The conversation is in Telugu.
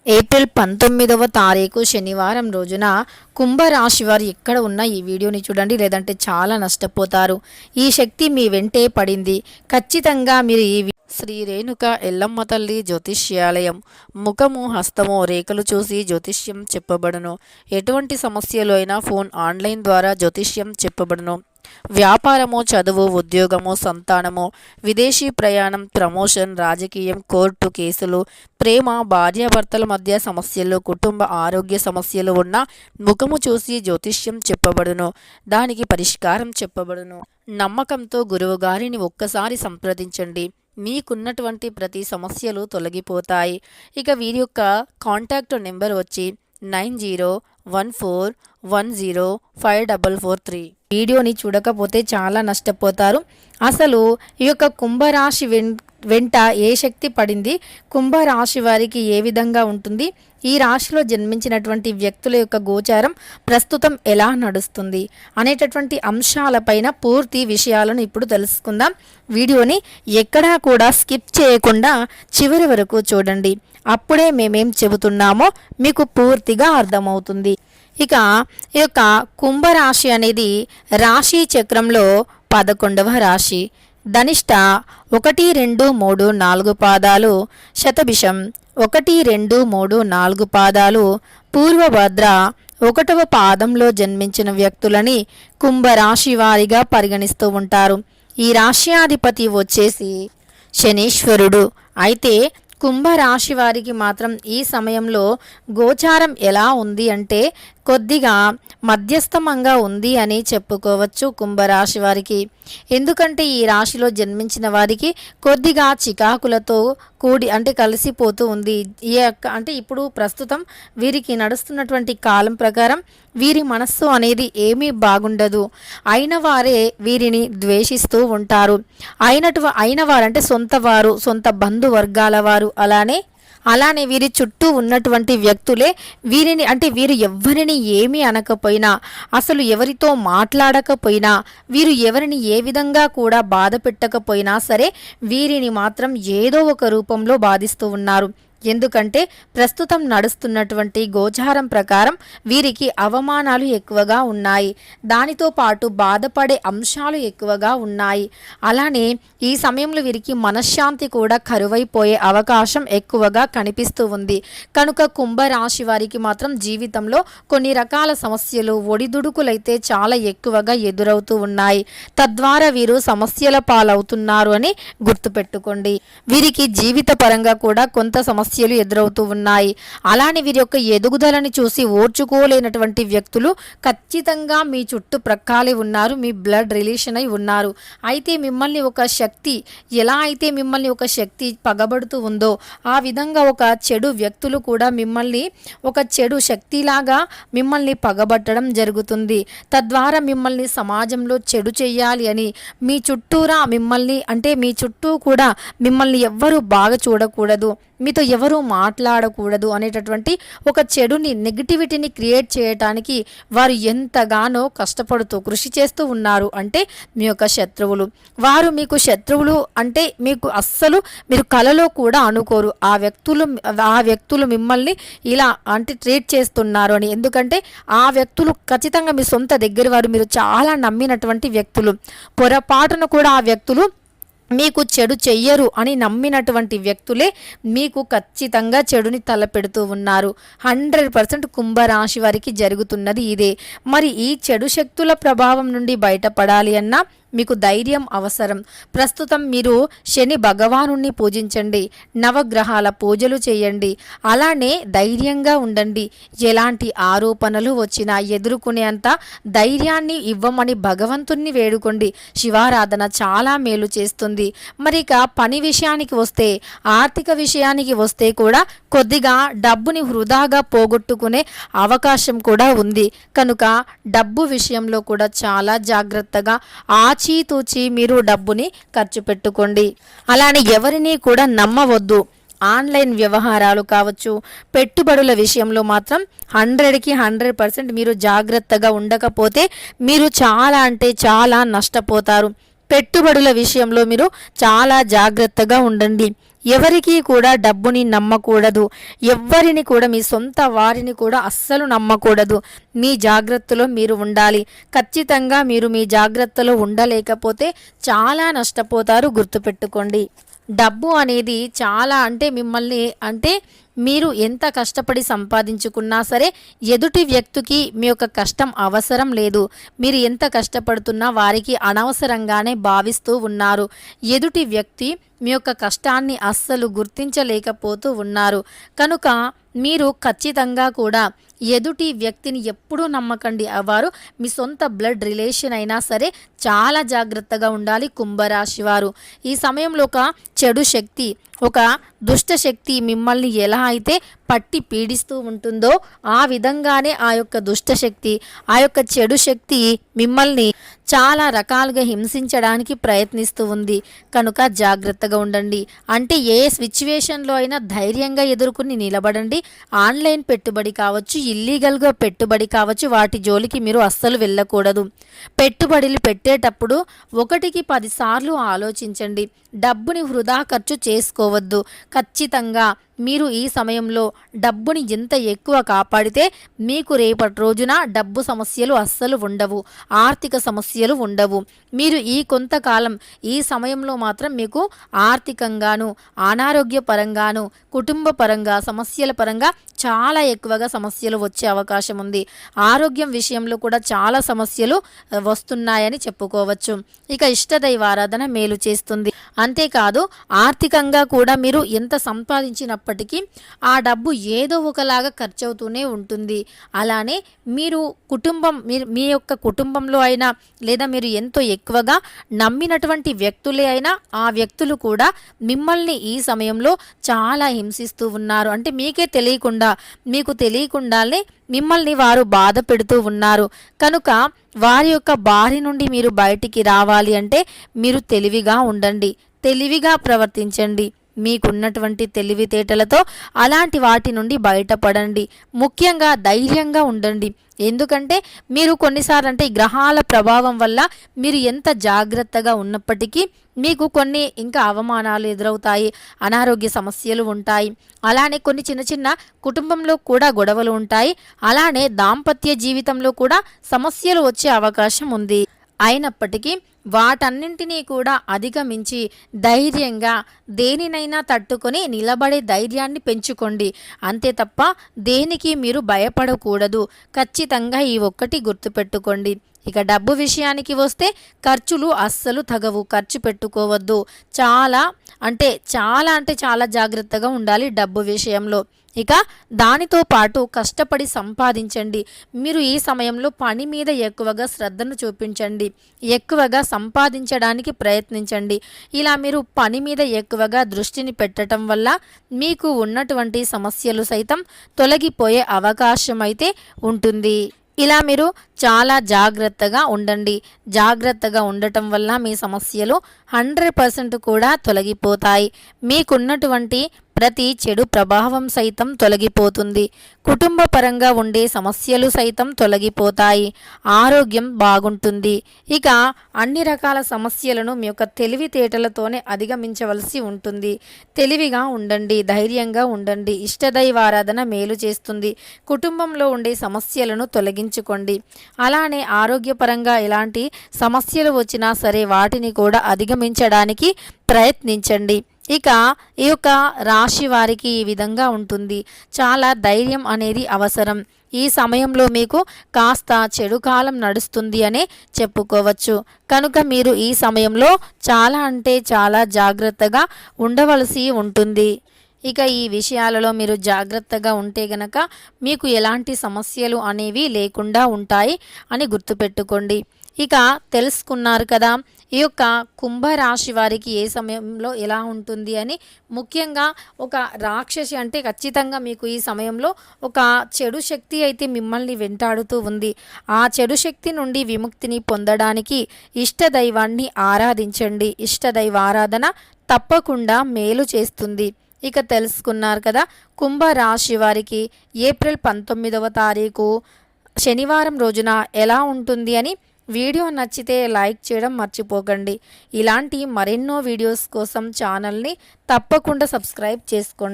ఏప్రిల్ 19వ తారీఖు శనివారం రోజున కుంభరాశి వారు ఎక్కడ ఉన్నా ఈ వీడియోని చూడండి, లేదంటే చాలా నష్టపోతారు. ఈ శక్తి మీ వెంటే పడింది. ఖచ్చితంగా మీరు ఈ శ్రీ రేణుక ఎల్లమ్మ తల్లి జ్యోతిష్యాలయం ముఖము హస్తము రేఖలు చూసి జ్యోతిష్యం చెప్పబడును. ఎటువంటి సమస్యలు అయినా ఫోన్ ఆన్లైన్ ద్వారా జ్యోతిష్యం చెప్పబడును. వ్యాపారము, చదువు, ఉద్యోగము, సంతానము, విదేశీ ప్రయాణం, ప్రమోషన్, రాజకీయం, కోర్టు కేసులు, ప్రేమ, భార్యాభర్తల మధ్య సమస్యలు, కుటుంబ ఆరోగ్య సమస్యలు ఉన్న ముఖము చూసి జ్యోతిష్యం చెప్పబడును. దానికి పరిష్కారం చెప్పబడును. నమ్మకంతో గురువుగారిని ఒక్కసారి సంప్రదించండి. మీకున్నటువంటి ప్రతి సమస్యలు తొలగిపోతాయి. ఇక వీరి యొక్క కాంటాక్ట్ నెంబర్ వచ్చి 9014105443. వీడియోని చూడకపోతే చాలా నష్టపోతారు. అసలు ఈ యొక్క కుంభరాశి వెంట ఏ శక్తి పడింది, కుంభరాశి వారికి ఏ విధంగా ఉంటుంది, ఈ రాశిలో జన్మించినటువంటి వ్యక్తుల యొక్క గోచారం ప్రస్తుతం ఎలా నడుస్తుంది అనేటటువంటి అంశాలపైన పూర్తి విషయాలను ఇప్పుడు తెలుసుకుందాం. వీడియోని ఎక్కడా కూడా స్కిప్ చేయకుండా చివరి వరకు చూడండి. అప్పుడే మేమేం చెబుతున్నామో మీకు పూర్తిగా అర్థమవుతుంది. ఇక ఈ యొక్క కుంభరాశి అనేది రాశి చక్రంలో 11వ రాశి. ధనిష్ట 1, 2, 3, 4 పాదాలు, శతభిషం 1, 2, 3, 4 పాదాలు, పూర్వభద్ర 1వ పాదంలో జన్మించిన వ్యక్తులని కుంభరాశి వారిగా పరిగణిస్తూ ఉంటారు. ఈ రాశ్యాధిపతి వచ్చేసి శనీశ్వరుడు. అయితే కుంభరాశి వారికి మాత్రం ఈ సమయంలో గోచారం ఎలా ఉంది అంటే కొద్దిగా మధ్యస్థమంగా ఉంది అని చెప్పుకోవచ్చు కుంభరాశి వారికి. ఎందుకంటే ఈ రాశిలో జన్మించిన వారికి కొద్దిగా చికాకులతో కలిసిపోతూ ఉంది. అంటే ఇప్పుడు ప్రస్తుతం వీరికి నడుస్తున్నటువంటి కాలం ప్రకారం వీరి మనస్సు అనేది ఏమీ బాగుండదు. అయిన వారే వీరిని ద్వేషిస్తూ ఉంటారు. అయిన వారంటే సొంత వారు, సొంత బంధువర్గాల వారు, అలానే వీరి చుట్టూ ఉన్నటువంటి వ్యక్తులే వీరిని వీరు ఎవ్వరిని ఏమీ అనకపోయినా, అసలు ఎవరితో మాట్లాడకపోయినా, వీరు ఎవరిని ఏ విధంగా కూడా బాధ పెట్టకపోయినా సరే వీరిని మాత్రం ఏదో ఒక రూపంలో బాధిస్తూ ఉన్నారు. ఎందుకంటే ప్రస్తుతం నడుస్తున్నటువంటి గోచారం ప్రకారం వీరికి అవమానాలు ఎక్కువగా ఉన్నాయి. దానితో పాటు బాధపడే అంశాలు ఎక్కువగా ఉన్నాయి. అలానే ఈ సమయంలో వీరికి మనశ్శాంతి కూడా కరువైపోయే అవకాశం ఎక్కువగా కనిపిస్తూ ఉంది. కనుక కుంభరాశి వారికి మాత్రం జీవితంలో కొన్ని రకాల సమస్యలు, ఒడిదుడుకులైతే చాలా ఎక్కువగా ఎదురవుతూ ఉన్నాయి. తద్వారా వీరు సమస్యల పాలవుతున్నారు అని గుర్తుపెట్టుకోండి. వీరికి జీవిత పరంగా కూడా కొంత సమస్యలు ఎదురవుతూ ఉన్నాయి. అలానే వీరి యొక్క ఎదుగుదలని చూసి ఓర్చుకోలేనటువంటి వ్యక్తులు ఖచ్చితంగా మీ చుట్టూ ప్రక్కాలే ఉన్నారు. మీ బ్లడ్ రిలేషన్ అయి ఉన్నారు. అయితే మిమ్మల్ని ఒక శక్తి ఎలా అయితే మిమ్మల్ని ఒక శక్తి పగబడుతూ ఉందో ఆ విధంగా ఒక చెడు వ్యక్తులు కూడా మిమ్మల్ని ఒక చెడు శక్తిలాగా మిమ్మల్ని పగబట్టడం జరుగుతుంది. తద్వారా మిమ్మల్ని సమాజంలో చెడు చెయ్యాలి అని మీ చుట్టూరా మీ చుట్టూ కూడా మిమ్మల్ని ఎవ్వరూ బాగా చూడకూడదు, మీతో ఎవరూ మాట్లాడకూడదు అనేటటువంటి ఒక చెడుని, నెగిటివిటీని క్రియేట్ చేయటానికి వారు ఎంతగానో కష్టపడుతూ కృషి చేస్తూ ఉన్నారు. అంటే మీ యొక్క శత్రువులు. వారు మీకు శత్రువులు అంటే మీకు అస్సలు మీరు కలలో కూడా అనుకోరు ఆ వ్యక్తులు మిమ్మల్ని ఇలా ట్రీట్ చేస్తున్నారు అని. ఎందుకంటే ఆ వ్యక్తులు ఖచ్చితంగా మీ సొంత దగ్గర వారు, మీరు చాలా నమ్మినటువంటి వ్యక్తులు. పొరపాటును కూడా ఆ వ్యక్తులు మీకు చెడు చెయ్యరు అని నమ్మినటువంటి వ్యక్తులే మీకు ఖచ్చితంగా చెడుని తలపెడుతూ ఉన్నారు. 100% కుంభరాశి వారికి జరుగుతున్నది ఇదే. మరి ఈ చెడు శక్తుల ప్రభావం నుండి బయటపడాలి అన్నా మీకు ధైర్యం అవసరం. ప్రస్తుతం మీరు శని భగవానుణ్ణి పూజించండి, నవగ్రహాల పూజలు చేయండి, అలానే ధైర్యంగా ఉండండి. ఎలాంటి ఆరోపణలు వచ్చినా ఎదుర్కొనేంత ధైర్యాన్ని ఇవ్వమని భగవంతుణ్ణి వేడుకోండి. శివారాధన చాలా మేలు చేస్తుంది. మరి ఇక పని విషయానికి వస్తే, ఆర్థిక విషయానికి వస్తే కూడా కొద్దిగా డబ్బుని వృధాగా పోగొట్టుకునే అవకాశం కూడా ఉంది. కనుక డబ్బు విషయంలో కూడా చాలా జాగ్రత్తగా ఆచితూచి మీరు డబ్బుని ఖర్చు పెట్టుకోండి. అలానే ఎవరిని కూడా నమ్మవద్దు. ఆన్లైన్ వ్యవహారాలు కావచ్చు, పెట్టుబడుల విషయంలో మాత్రం 100% మీరు జాగ్రత్తగా ఉండకపోతే మీరు చాలా నష్టపోతారు. పెట్టుబడుల విషయంలో మీరు చాలా జాగ్రత్తగా ఉండండి. ఎవరికీ కూడా డబ్బుని నమ్మకూడదు. ఎవ్వరిని కూడా, మీ సొంత వారిని కూడా అస్సలు నమ్మకూడదు. మీ జాగ్రత్తలో మీరు ఉండాలి. ఖచ్చితంగా మీరు మీ జాగ్రత్తలో ఉండలేకపోతే చాలా నష్టపోతారు. గుర్తుపెట్టుకోండి. డబ్బు అనేది చాలా అంటే మీరు ఎంత కష్టపడి సంపాదించుకున్నా సరే ఎదుటి వ్యక్తికి మీ యొక్క కష్టం అవసరం లేదు. మీరు ఎంత కష్టపడుతున్నా వారికి అనవసరంగానే భావిస్తూ ఉన్నారు. ఎదుటి వ్యక్తి మీ యొక్క కష్టాన్ని అస్సలు గుర్తించలేకపోతూ ఉన్నారు. కనుక మీరు ఖచ్చితంగా కూడా ఎదుటి వ్యక్తిని ఎప్పుడూ నమ్మకండి. వారు మీ సొంత బ్లడ్ రిలేషన్ అయినా సరే చాలా జాగ్రత్తగా ఉండాలి కుంభరాశి వారు. ఈ సమయంలో ఒక చెడు శక్తి, ఒక దుష్ట శక్తి మిమ్మల్ని ఎలా అయితే పట్టి పీడిస్తూ ఉంటుందో ఆ విధంగానే ఆ యొక్క దుష్ట శక్తి, ఆ యొక్క చెడు శక్తి మిమ్మల్ని చాలా రకాలుగా హింసించడానికి ప్రయత్నిస్తూ ఉంది. కనుక జాగ్రత్తగా ఉండండి. అంటే ఏ సిచ్యువేషన్లో అయినా ధైర్యంగా ఎదుర్కొని నిలబడండి. ఆన్లైన్ పెట్టుబడి కావచ్చు, ఇల్లీగల్గా పెట్టుబడి కావచ్చు, వాటి జోలికి మీరు అస్సలు వెళ్ళకూడదు. పెట్టుబడులు పెట్టేటప్పుడు 1కి 10 సార్లు ఆలోచించండి. డబ్బుని వృధా ఖర్చు చేసుకోవద్దు. ఖచ్చితంగా మీరు ఈ సమయంలో డబ్బుని ఎంత ఎక్కువ కాపాడితే మీకు రేపటి రోజున డబ్బు సమస్యలు అస్సలు ఉండవు, ఆర్థిక సమస్యలు ఉండవు. మీరు ఈ కొంతకాలం ఈ సమయంలో మాత్రం మీకు ఆర్థికంగాను, అనారోగ్యపరంగాను, కుటుంబ పరంగా, సమస్యల పరంగా చాలా ఎక్కువగా సమస్యలు వచ్చే అవకాశం ఉంది. ఆరోగ్యం విషయంలో కూడా చాలా సమస్యలు వస్తున్నాయని చెప్పుకోవచ్చు. ఇక ఇష్టదైవారాధన మేలు చేస్తుంది. అంతేకాదు ఆర్థికంగా కూడా మీరు ఎంత సంపాదించినప్పటికీ ఆ డబ్బు ఏదో ఒకలాగా ఖర్చు అవుతూనే ఉంటుంది. అలానే మీరు మీ యొక్క కుటుంబంలో అయినా లేదా మీరు ఎంతో ఎక్కువగా నమ్మినటువంటి వ్యక్తులే అయినా ఆ వ్యక్తులు కూడా మిమ్మల్ని ఈ సమయంలో చాలా హింసిస్తూ ఉన్నారు. అంటే మీకు తెలియకుండానే మిమ్మల్ని వారు బాధ పెడుతూ ఉన్నారు. కనుక వారి యొక్క బారి నుండి మీరు బయటికి రావాలి అంటే మీరు తెలివిగా ఉండండి, తెలివిగా ప్రవర్తించండి. మీకున్నటువంటి తెలివితేటలతో అలాంటి వాటి నుండి బయటపడండి. ముఖ్యంగా ధైర్యంగా ఉండండి. ఎందుకంటే మీరు కొన్నిసార్లు ఈ గ్రహాల ప్రభావం వల్ల మీరు ఎంత జాగ్రత్తగా ఉన్నప్పటికీ మీకు కొన్ని ఇంకా అవమానాలు ఎదురవుతాయి, అనారోగ్య సమస్యలు ఉంటాయి. అలానే కొన్ని చిన్న చిన్న కుటుంబంలో కూడా గొడవలు ఉంటాయి. అలానే దాంపత్య జీవితంలో కూడా సమస్యలు వచ్చే అవకాశం ఉంది. అయినప్పటికీ వాటన్నింటినీ కూడా అధిగమించి ధైర్యంగా దేనినైనా తట్టుకొని నిలబడే ధైర్యాన్ని పెంచుకోండి. అంతే తప్ప దేనికి మీరు భయపడకూడదు. ఖచ్చితంగా ఈ ఒక్కటి గుర్తుపెట్టుకోండి. ఇక డబ్బు విషయానికి వస్తే ఖర్చులు అస్సలు తగవు, ఖర్చు పెట్టుకోవద్దు. చాలా చాలా జాగ్రత్తగా ఉండాలి డబ్బు విషయంలో. ఇక దానితో పాటు కష్టపడి సంపాదించండి. మీరు ఈ సమయంలో పని మీద ఎక్కువగా శ్రద్ధను చూపించండి, ఎక్కువగా సంపాదించడానికి ప్రయత్నించండి. ఇలా మీరు పని మీద ఎక్కువగా దృష్టిని పెట్టడం వల్ల మీకు ఉన్నటువంటి సమస్యలు సైతం తొలగిపోయే అవకాశం అయితే ఉంటుంది. ఇలా మీరు చాలా జాగ్రత్తగా ఉండండి. జాగ్రత్తగా ఉండటం వల్ల మీ సమస్యలు 100% కూడా తొలగిపోతాయి. మీకున్నటువంటి ప్రతి చెడు ప్రభావం సైతం తొలగిపోతుంది. కుటుంబ పరంగా ఉండే సమస్యలు సైతం తొలగిపోతాయి. ఆరోగ్యం బాగుంటుంది. ఇక అన్ని రకాల సమస్యలను మీ యొక్క తెలివితేటలతోనే అధిగమించవలసి ఉంటుంది. తెలివిగా ఉండండి, ధైర్యంగా ఉండండి. ఇష్టదైవారాధన మేలు చేస్తుంది. కుటుంబంలో ఉండే సమస్యలను తొలగించుకోండి. అలానే ఆరోగ్యపరంగా ఎలాంటి సమస్యలు వచ్చినా సరే వాటిని కూడా అధిగమించడానికి ప్రయత్నించండి. ఇక ఈ యొక్క రాశి వారికి ఈ విధంగా ఉంటుంది. చాలా ధైర్యం అనేది అవసరం. ఈ సమయంలో మీకు కాస్త చెడు కాలం నడుస్తుంది అనే చెప్పుకోవచ్చు. కనుక మీరు ఈ సమయంలో చాలా జాగ్రత్తగా ఉండవలసి ఉంటుంది. ఇక ఈ విషయాలలో మీరు జాగ్రత్తగా ఉంటే గనక మీకు ఎలాంటి సమస్యలు అనేవి లేకుండా ఉంటాయి అని గుర్తుపెట్టుకోండి. ఇక తెలుసుకున్నారు కదా ఈ యొక్క కుంభరాశి వారికి ఏ సమయంలో ఎలా ఉంటుంది అని. ముఖ్యంగా ఒక రాక్షసి ఖచ్చితంగా మీకు ఈ సమయంలో ఒక చెడు శక్తి అయితే మిమ్మల్ని వెంటాడుతూ ఉంది. ఆ చెడు శక్తి నుండి విముక్తిని పొందడానికి ఇష్టదైవాన్ని ఆరాధించండి. ఇష్టదైవ ఆరాధన తప్పకుండా మేలు చేస్తుంది. ఇక తెలుసుకున్నారు కదా కుంభరాశి వారికి ఏప్రిల్ 19వ తారీఖు శనివారం రోజున ఎలా ఉంటుంది అని. వీడియో నచ్చితే లైక్ చేయడం మర్చిపోకండి. ఇలాంటి మరెన్నో వీడియోస్ కోసం ఛానల్ని తప్పకుండా సబ్స్క్రైబ్ చేసుకోండి.